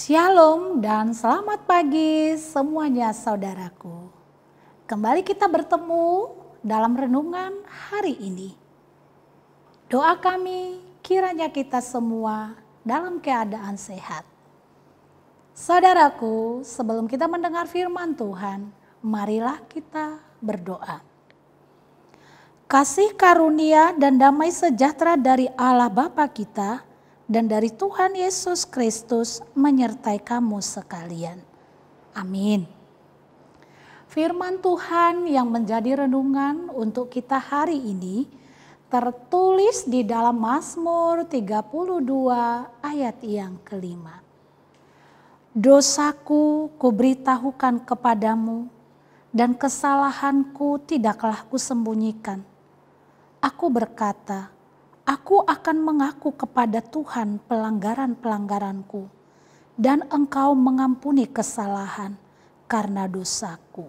Shalom dan selamat pagi semuanya saudaraku. Kembali kita bertemu dalam renungan hari ini. Doa kami kiranya kita semua dalam keadaan sehat. Saudaraku, sebelum kita mendengar firman Tuhan, marilah kita berdoa. Kasih karunia dan damai sejahtera dari Allah Bapa kita dan dari Tuhan Yesus Kristus menyertai kamu sekalian. Amin. Firman Tuhan yang menjadi renungan untuk kita hari ini tertulis di dalam Mazmur 32 ayat yang kelima. Dosaku kuberitahukan kepadamu dan kesalahanku tidaklah kusembunyikan. Aku berkata, aku akan mengaku kepada Tuhan pelanggaran-pelanggaranku, dan Engkau mengampuni kesalahan karena dosaku.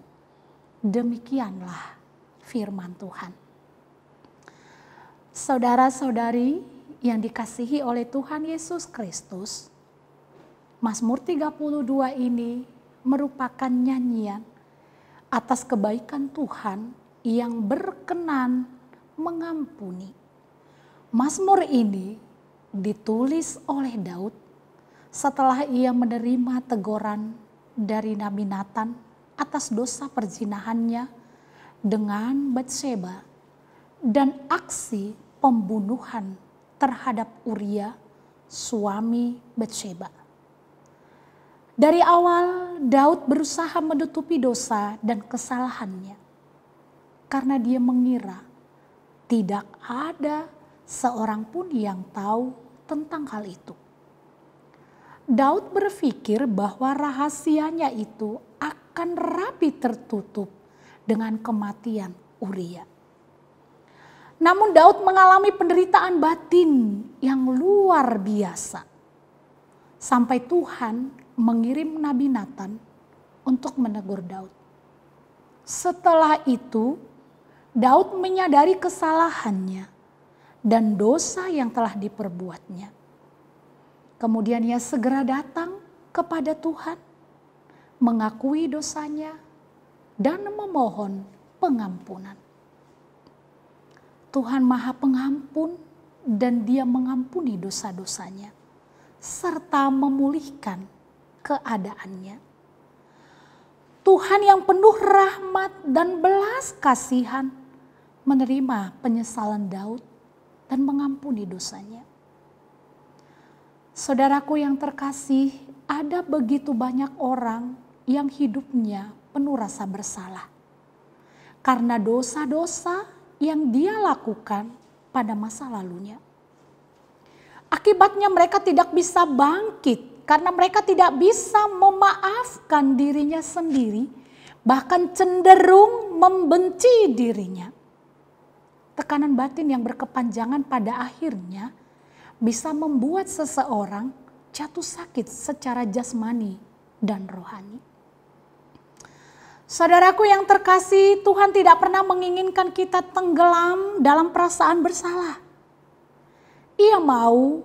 Demikianlah firman Tuhan. Saudara-saudari yang dikasihi oleh Tuhan Yesus Kristus, Mazmur 32 ini merupakan nyanyian atas kebaikan Tuhan yang berkenan mengampuni. Mazmur ini ditulis oleh Daud setelah ia menerima teguran dari Nabi Nathan atas dosa perzinahannya dengan Batseba dan aksi pembunuhan terhadap Uria, suami Batseba. Dari awal Daud berusaha menutupi dosa dan kesalahannya karena dia mengira tidak ada seorang pun yang tahu tentang hal itu. Daud berpikir bahwa rahasianya itu akan rapi tertutup dengan kematian Uria. Namun Daud mengalami penderitaan batin yang luar biasa. Sampai Tuhan mengirim Nabi Nathan untuk menegur Daud. Setelah itu, Daud menyadari kesalahannya dan dosa yang telah diperbuatnya. Kemudian ia segera datang kepada Tuhan, mengakui dosanya dan memohon pengampunan. Tuhan Maha Pengampun dan Dia mengampuni dosa-dosanya serta memulihkan keadaannya. Tuhan yang penuh rahmat dan belas kasihan menerima penyesalan Daud dan mengampuni dosanya. Saudaraku yang terkasih, ada begitu banyak orang yang hidupnya penuh rasa bersalah karena dosa-dosa yang dia lakukan pada masa lalunya. Akibatnya mereka tidak bisa bangkit karena mereka tidak bisa memaafkan dirinya sendiri, bahkan cenderung membenci dirinya. Tekanan batin yang berkepanjangan pada akhirnya bisa membuat seseorang jatuh sakit secara jasmani dan rohani. Saudaraku yang terkasih, Tuhan tidak pernah menginginkan kita tenggelam dalam perasaan bersalah. Ia mau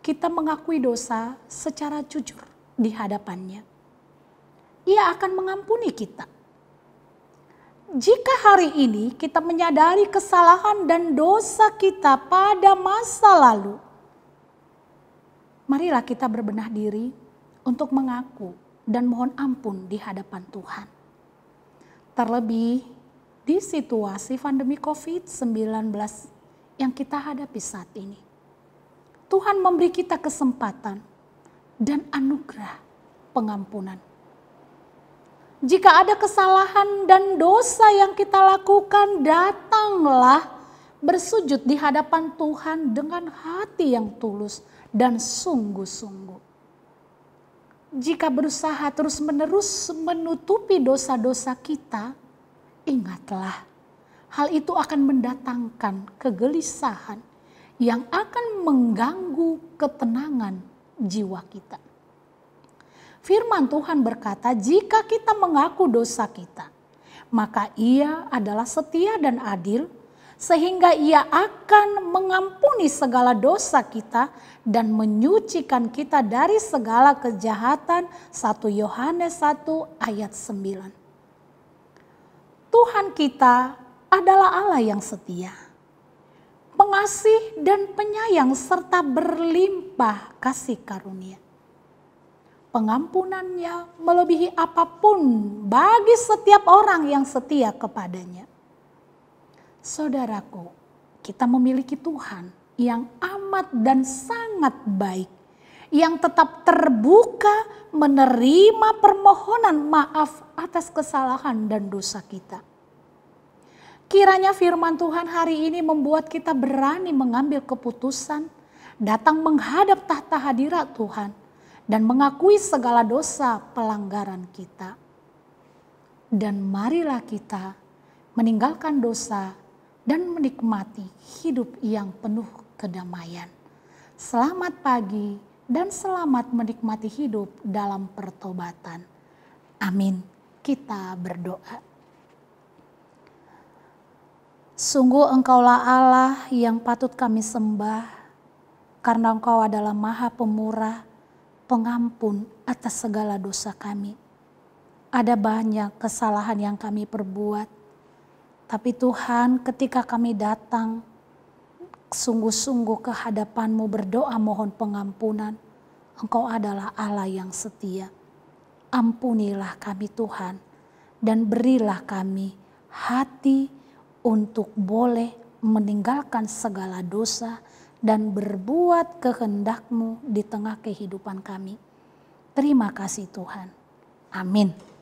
kita mengakui dosa secara jujur di hadapannya. Ia akan mengampuni kita. Jika hari ini kita menyadari kesalahan dan dosa kita pada masa lalu, marilah kita berbenah diri untuk mengaku dan mohon ampun di hadapan Tuhan. Terlebih di situasi pandemi COVID-19 yang kita hadapi saat ini. Tuhan memberi kita kesempatan dan anugerah pengampunan. Jika ada kesalahan dan dosa yang kita lakukan, datanglah bersujud di hadapan Tuhan dengan hati yang tulus dan sungguh-sungguh. Jika berusaha terus-menerus menutupi dosa-dosa kita, ingatlah hal itu akan mendatangkan kegelisahan yang akan mengganggu ketenangan jiwa kita. Firman Tuhan berkata, jika kita mengaku dosa kita, maka Ia adalah setia dan adil sehingga Ia akan mengampuni segala dosa kita dan menyucikan kita dari segala kejahatan. 1 Yohanes 1 ayat 9. Tuhan kita adalah Allah yang setia, pengasih dan penyayang serta berlimpah kasih karunia. Pengampunannya melebihi apapun bagi setiap orang yang setia kepadanya. Saudaraku, kita memiliki Tuhan yang amat dan sangat baik, yang tetap terbuka menerima permohonan maaf atas kesalahan dan dosa kita. Kiranya firman Tuhan hari ini membuat kita berani mengambil keputusan, datang menghadap tahta hadirat Tuhan, dan mengakui segala dosa pelanggaran kita. Dan marilah kita meninggalkan dosa dan menikmati hidup yang penuh kedamaian. Selamat pagi dan selamat menikmati hidup dalam pertobatan. Amin. Kita berdoa. Sungguh Engkaulah Allah yang patut kami sembah, karena Engkau adalah Maha Pemurah, pengampun atas segala dosa kami. Ada banyak kesalahan yang kami perbuat, tapi Tuhan, ketika kami datang sungguh-sungguh ke hadapan-Mu berdoa mohon pengampunan, Engkau adalah Allah yang setia. Ampunilah kami Tuhan, dan berilah kami hati untuk boleh meninggalkan segala dosa dan berbuat kehendak-Mu di tengah kehidupan kami. Terima kasih Tuhan. Amin.